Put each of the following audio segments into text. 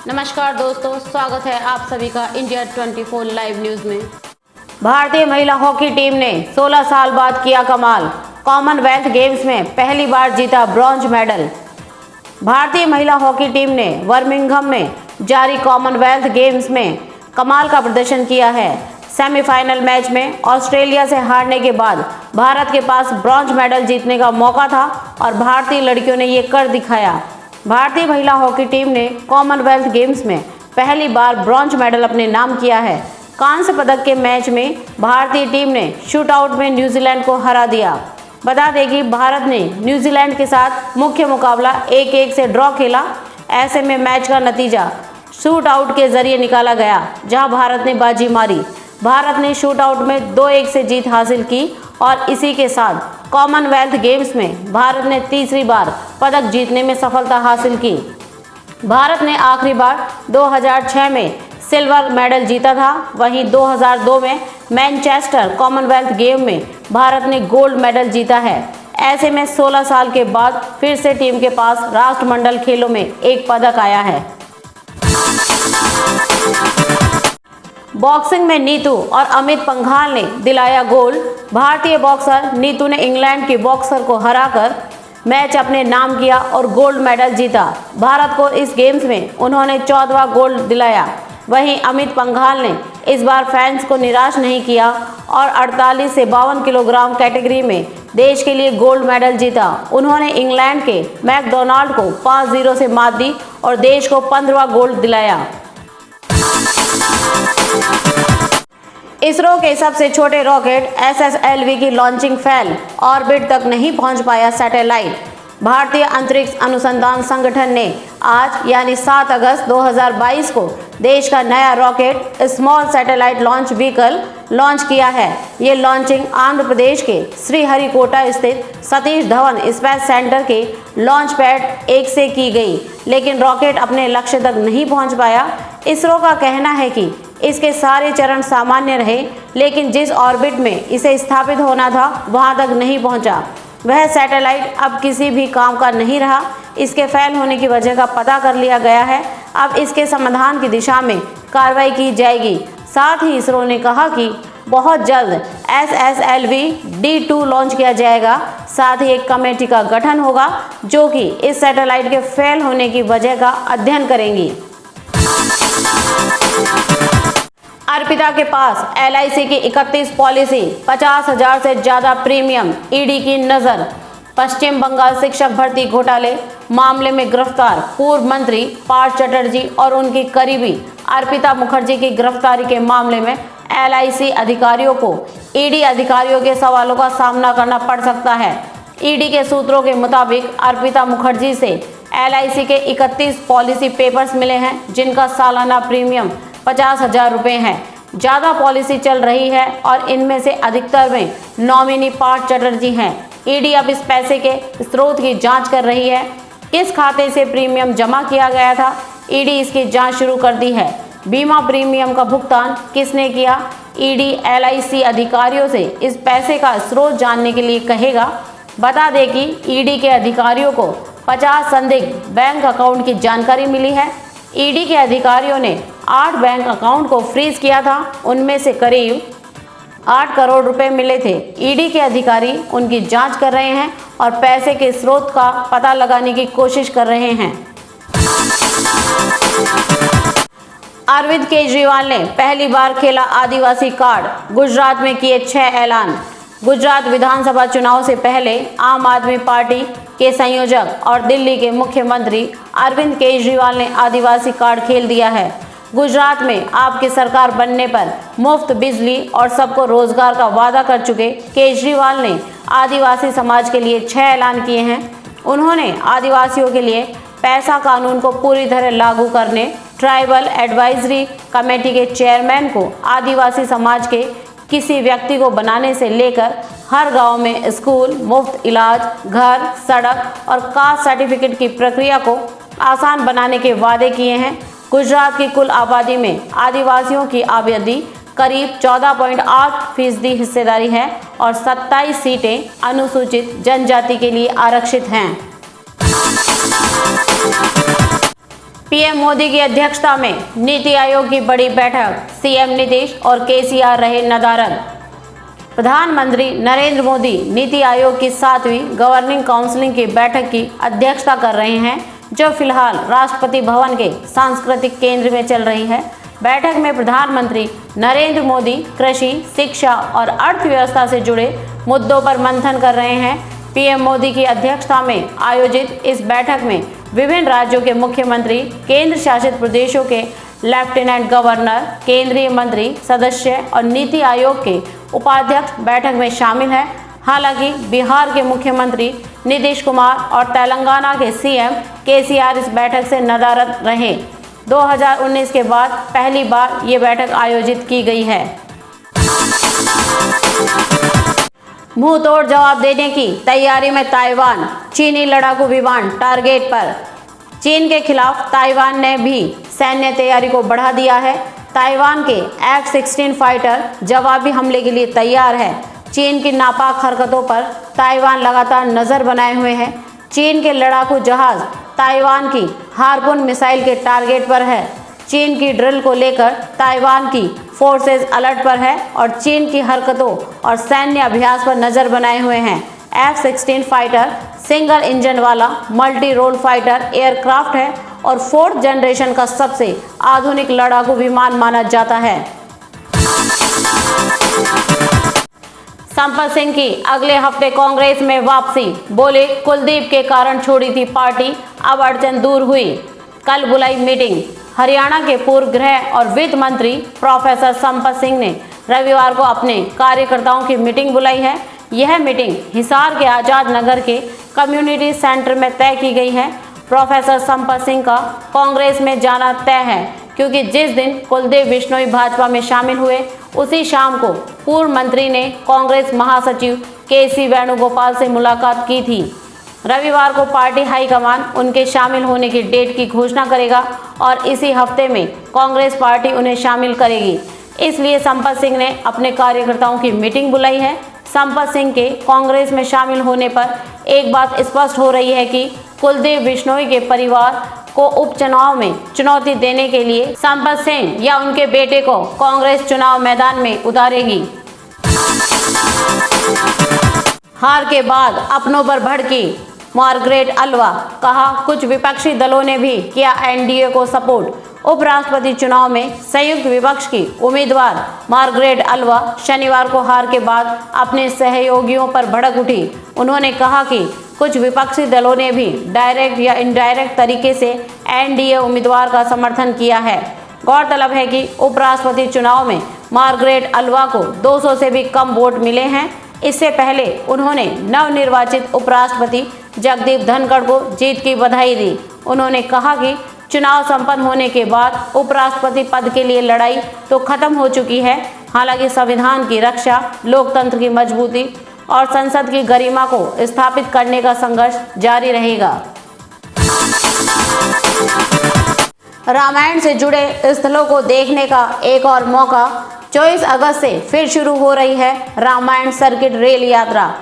नमस्कार दोस्तों, स्वागत है आप सभी का इंडिया 24 लाइव न्यूज में। भारतीय महिला हॉकी टीम ने 16 साल बाद किया कमाल, कॉमनवेल्थ गेम्स में पहली बार जीता ब्रॉन्ज मेडल। भारतीय महिला हॉकी टीम ने बर्मिंघम में जारी कॉमनवेल्थ गेम्स में कमाल का प्रदर्शन किया है। सेमीफाइनल मैच में ऑस्ट्रेलिया से हारने के बाद भारत के पास ब्रॉन्ज मेडल जीतने का मौका था और भारतीय लड़कियों ने ये कर दिखाया। भारतीय महिला हॉकी टीम ने कॉमनवेल्थ गेम्स में पहली बार ब्रॉन्ज मेडल अपने नाम किया है। कांस्य पदक के मैच में भारतीय टीम ने शूटआउट में न्यूजीलैंड को हरा दिया। बता दें कि भारत ने न्यूजीलैंड के साथ मुख्य मुकाबला 1-1 से ड्रॉ खेला। ऐसे में मैच का नतीजा शूटआउट के जरिए निकाला गया, जहां भारत ने बाजी मारी। भारत ने शूटआउट में 2-1 से जीत हासिल की और इसी के साथ कॉमनवेल्थ गेम्स में भारत ने तीसरी बार पदक जीतने में सफलता हासिल की। भारत ने आखिरी बार 2006 में सिल्वर मेडल जीता था। वहीं 2002 में मैनचेस्टर कॉमनवेल्थ गेम में भारत ने गोल्ड मेडल जीता है। ऐसे में 16 साल के बाद फिर से टीम के पास राष्ट्रमंडल खेलों में एक पदक आया है। बॉक्सिंग में नीतू और अमित पंघाल ने दिलाया गोल्ड। भारतीय बॉक्सर नीतू ने इंग्लैंड की बॉक्सर को हराकर मैच अपने नाम किया और गोल्ड मेडल जीता। भारत को इस गेम्स में उन्होंने 14वां गोल्ड दिलाया। वहीं अमित पंघाल ने इस बार फैंस को निराश नहीं किया और 48 से 52 किलोग्राम कैटेगरी में देश के लिए गोल्ड मेडल जीता। उन्होंने इंग्लैंड के मैकडोनाल्ड को 5-0 से मात दी और देश को 15वां गोल्ड दिलाया। इसरो के सबसे छोटे रॉकेट SSLV की लॉन्चिंग फेल, ऑर्बिट तक नहीं पहुंच पाया सैटेलाइट। भारतीय अंतरिक्ष अनुसंधान संगठन ने आज यानी 7 अगस्त 2022 को देश का नया rocket small satellite launch vehicle launch किया है। ये लॉन्चिंग आंध्र प्रदेश के श्रीहरिकोटा स्थित सतीश धवन स्पेस सेंटर के लॉन्च पैड 1 से की गई, लेकिन रॉकेट अपने लक्ष्य तक नहीं पहुंच पाया। इसरो का कहना है कि इसके सारे चरण सामान्य रहे, लेकिन जिस ऑर्बिट में इसे स्थापित होना था वहां तक नहीं पहुंचा। वह सैटेलाइट अब किसी भी काम का नहीं रहा। इसके फेल होने की वजह का पता कर लिया गया है। अब इसके समाधान की दिशा में कार्रवाई की जाएगी। साथ ही इसरो ने कहा कि बहुत जल्द SSLV D2 लॉन्च किया जाएगा। साथ ही एक कमेटी का गठन होगा जो कि इस सैटेलाइट के फेल होने की वजह का अध्ययन करेंगी। अर्पिता के पास LIC की 31 पॉलिसी, 50,000 से ज्यादा प्रीमियम, ईडी की नजर। पश्चिम बंगाल शिक्षक भर्ती घोटाले मामले में गिरफ्तार पूर्व मंत्री पार्थ चटर्जी और उनकी करीबी अर्पिता मुखर्जी की गिरफ्तारी के मामले में LIC अधिकारियों को ईडी अधिकारियों के सवालों का सामना करना पड़ सकता है। ईडी के सूत्रों के मुताबिक अर्पिता मुखर्जी से LIC के 31 पॉलिसी पेपर्स मिले हैं, जिनका सालाना प्रीमियम 50,000 रुपये है। ज़्यादा पॉलिसी चल रही है और इनमें से अधिकतर में नॉमिनी पार्थ चटर्जी हैं। ईडी अब इस पैसे के स्रोत की जांच कर रही है। किस खाते से प्रीमियम जमा किया गया था, ईडी इसकी जांच शुरू कर दी है। बीमा प्रीमियम का भुगतान किसने किया, ईडी LIC अधिकारियों से इस पैसे का स्रोत जानने के लिए कहेगा। बता दें कि ईडी के अधिकारियों को 50 संदिग्ध बैंक अकाउंट की जानकारी मिली है। ईडी के अधिकारियों ने 8 बैंक अकाउंट को फ्रीज किया था। उनमें से करीब 8 करोड़ रुपए मिले थे। ईडी के अधिकारी उनकी जांच कर रहे हैं और पैसे के स्रोत का पता लगाने की कोशिश कर रहे हैं। अरविंद केजरीवाल ने पहली बार खेला आदिवासी कार्ड, गुजरात में किए 6 ऐलान। गुजरात विधानसभा चुनाव से पहले आम आदमी पार्टी के संयोजक और दिल्ली के मुख्यमंत्री अरविंद केजरीवाल ने आदिवासी कार्ड खेल दिया है। गुजरात में आपकी सरकार बनने पर मुफ्त बिजली और सबको रोजगार का वादा कर चुके केजरीवाल ने आदिवासी समाज के लिए 6 ऐलान किए हैं। उन्होंने आदिवासियों के लिए पैसा कानून को पूरी तरह लागू करने, ट्राइबल एडवाइजरी कमेटी के चेयरमैन को आदिवासी समाज के किसी व्यक्ति को बनाने से लेकर हर गांव में स्कूल, मुफ्त इलाज, घर, सड़क और कास्ट सर्टिफिकेट की प्रक्रिया को आसान बनाने के वादे किए हैं। गुजरात की कुल आबादी में आदिवासियों की आबादी करीब 14.8% हिस्सेदारी है और 27 सीटें अनुसूचित जनजाति के लिए आरक्षित हैं। पीएम मोदी की अध्यक्षता में नीति आयोग की बड़ी बैठक, सीएम नीतीश और केसीआर रहे नदारद। प्रधानमंत्री नरेंद्र मोदी नीति आयोग की 7वीं गवर्निंग काउंसिल की बैठक की अध्यक्षता कर रहे हैं, जो फिलहाल राष्ट्रपति भवन के सांस्कृतिक केंद्र में चल रही है। बैठक में प्रधानमंत्री नरेंद्र मोदी कृषि, शिक्षा और अर्थव्यवस्था से जुड़े मुद्दों पर मंथन कर रहे हैं। पीएम मोदी की अध्यक्षता में आयोजित इस बैठक में विभिन्न राज्यों के मुख्यमंत्री, केंद्र शासित प्रदेशों के लेफ्टिनेंट गवर्नर, केंद्रीय मंत्री, सदस्य और नीति आयोग के उपाध्यक्ष बैठक में शामिल हैं। हालांकि बिहार के मुख्यमंत्री नीतीश कुमार और तेलंगाना के सीएम केसीआर इस बैठक से नदारद रहे। 2019 के बाद पहली बार ये बैठक आयोजित की गई है। मुंह तोड़ जवाब देने की तैयारी में ताइवान, चीनी लड़ाकू विमान टारगेट पर। चीन के खिलाफ ताइवान ने भी सैन्य तैयारी को बढ़ा दिया है। ताइवान के F-16 फाइटर जवाबी हमले के लिए तैयार है। चीन की नापाक हरकतों पर ताइवान लगातार नजर बनाए हुए है। चीन के लड़ाकू जहाज ताइवान की हार्पून मिसाइल के टारगेट पर है। चीन की ड्रिल को लेकर ताइवान की फोर्सेज अलर्ट पर है और चीन की हरकतों और सैन्य अभ्यास पर नजर बनाए हुए हैं। F-16 फाइटर सिंगल इंजन वाला मल्टी रोल फाइटर एयरक्राफ्ट है और 4th जनरेशन का सबसे आधुनिक लड़ाकू विमान माना जाता है। संपत सिंह की अगले हफ्ते कांग्रेस में वापसी, बोले कुलदीप के कारण छोड़ी थी पार्टी, अब अड़चन दूर हुई। कल बुलाई मीटिंग। हरियाणा के पूर्व गृह और वित्त मंत्री प्रोफेसर संपत सिंह ने रविवार को अपने कार्यकर्ताओं की मीटिंग बुलाई है। यह मीटिंग हिसार के आजाद नगर के कम्युनिटी सेंटर में तय की गई है। प्रोफेसर संपत सिंह का कांग्रेस में जाना तय है, क्योंकि जिस दिन कुलदीप बिश्नोई भाजपा में शामिल हुए उसी शाम को पूर्व मंत्री ने कांग्रेस महासचिव केसी वेणुगोपाल से मुलाकात की थी। रविवार को पार्टी हाईकमान उनके शामिल होने की डेट की घोषणा करेगा और इसी हफ्ते में कांग्रेस पार्टी उन्हें शामिल करेगी। इसलिए संपत सिंह ने अपने कार्यकर्ताओं की मीटिंग बुलाई है। संपत सिंह के कांग्रेस में शामिल होने पर एक बात स्पष्ट हो रही है कि कुलदीप बिश्नोई के परिवार को उपचुनाव में चुनौती देने के लिए संपत सिंह या उनके बेटे को कांग्रेस चुनाव मैदान में उतारेगी। हार के बाद अपनों पर भड़की मार्गरेट अल्वा, कहा कुछ विपक्षी दलों ने भी किया एनडीए को सपोर्ट। उपराष्ट्रपति चुनाव में संयुक्त विपक्ष की उम्मीदवार मार्गरेट अल्वा शनिवार को हार के बाद अपने सहयोगियों पर भड़क उठी। उन्होंने कहा कि कुछ विपक्षी दलों ने भी डायरेक्ट या इनडायरेक्ट तरीके से एनडीए उम्मीदवार का समर्थन किया है। गौरतलब है कि उपराष्ट्रपति चुनाव में मार्गरेट अल्वा को 200 से भी कम वोट मिले हैं। इससे पहले उन्होंने नवनिर्वाचित उपराष्ट्रपति जगदीप धनखड़ को जीत की बधाई दी। उन्होंने कहा कि चुनाव संपन्न होने के बाद उपराष्ट्रपति पद के लिए लड़ाई तो खत्म हो चुकी है। हालांकि संविधान की रक्षा, लोकतंत्र की मजबूती और संसद की गरिमा को स्थापित करने का संघर्ष जारी रहेगा। रामायण से जुड़े स्थलों को देखने का एक और मौका। 24 अगस्त से फिर शुरू हो रही है रामायण सर्किट रेल यात्रा।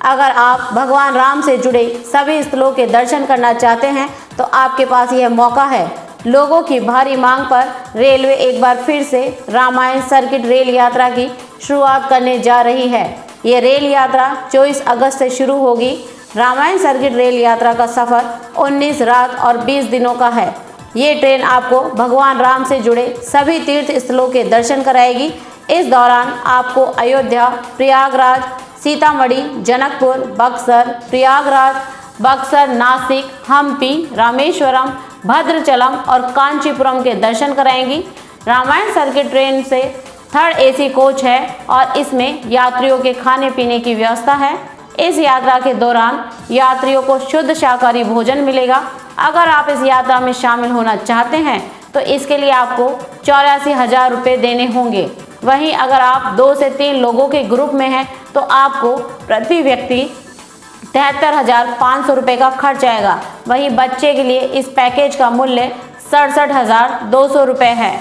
अगर आप भगवान राम से जुड़े सभी स्थलों के दर्शन करना चाहते हैं तो आपके पास यह मौका है। लोगों की भारी मांग पर रेलवे एक बार फिर से रामायण सर्किट रेल यात्रा की शुरुआत करने जा रही है। ये रेल यात्रा 24 अगस्त से शुरू होगी। रामायण सर्किट रेल यात्रा का सफ़र 19 रात और 20 दिनों का है। ये ट्रेन आपको भगवान राम से जुड़े सभी तीर्थ स्थलों के दर्शन कराएगी। इस दौरान आपको अयोध्या, प्रयागराज, सीतामढ़ी, जनकपुर, बक्सर, प्रयागराज, बक्सर, नासिक, हम्पी, रामेश्वरम, भद्रचलम और कांचीपुरम के दर्शन कराएंगी। रामायण सर्किट ट्रेन से 3rd AC कोच है और इसमें यात्रियों के खाने पीने की व्यवस्था है। इस यात्रा के दौरान यात्रियों को शुद्ध शाकाहारी भोजन मिलेगा। अगर आप इस यात्रा में शामिल होना चाहते हैं तो इसके लिए आपको 84,000 रुपये देने होंगे। वहीं अगर आप 2 से 3 लोगों के ग्रुप में हैं तो आपको प्रति व्यक्ति 73,500 रुपये का खर्च आएगा। वहीं बच्चे के लिए इस पैकेज का मूल्य 67,200 रुपये है।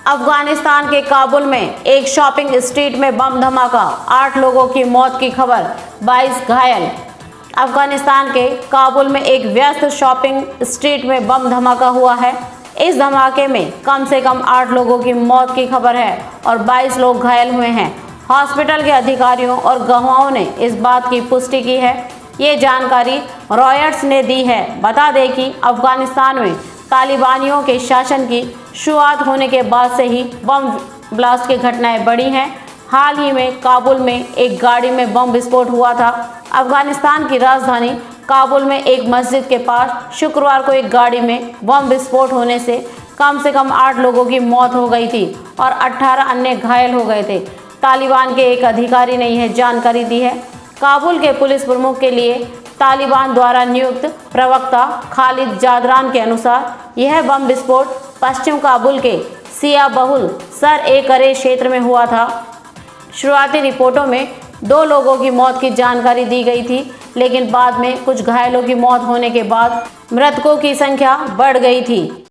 अफगानिस्तान के काबुल में एक शॉपिंग स्ट्रीट में बम धमाका, 8 लोगों की मौत की खबर, 22 घायल। अफगानिस्तान के काबुल में एक व्यस्त शॉपिंग स्ट्रीट में बम धमाका हुआ है। इस धमाके में कम से कम 8 लोगों की मौत की खबर है और 22 लोग घायल हुए हैं। हॉस्पिटल के अधिकारियों और गवाहों ने इस बात की पुष्टि की है। ये जानकारी रॉयटर्स ने दी है। बता दें कि अफगानिस्तान में तालिबानियों के शासन की शुरुआत होने के बाद से ही बम ब्लास्ट की घटनाएं बढ़ी हैं। हाल ही में काबुल में एक गाड़ी में बम विस्फोट हुआ था। अफगानिस्तान की राजधानी काबुल में एक मस्जिद के पास शुक्रवार को एक गाड़ी में बम विस्फोट होने से कम 8 लोगों की मौत हो गई थी और 18 अन्य घायल हो गए थे। तालिबान के एक अधिकारी ने यह जानकारी दी है। काबुल के पुलिस प्रमुख के लिए तालिबान द्वारा नियुक्त प्रवक्ता खालिद जादरान के अनुसार यह बम विस्फोट पश्चिम काबुल के सिया बहुल सर-ए-करे क्षेत्र में हुआ था। शुरुआती रिपोर्टों में 2 लोगों की मौत की जानकारी दी गई थी, लेकिन बाद में कुछ घायलों की मौत होने के बाद मृतकों की संख्या बढ़ गई थी।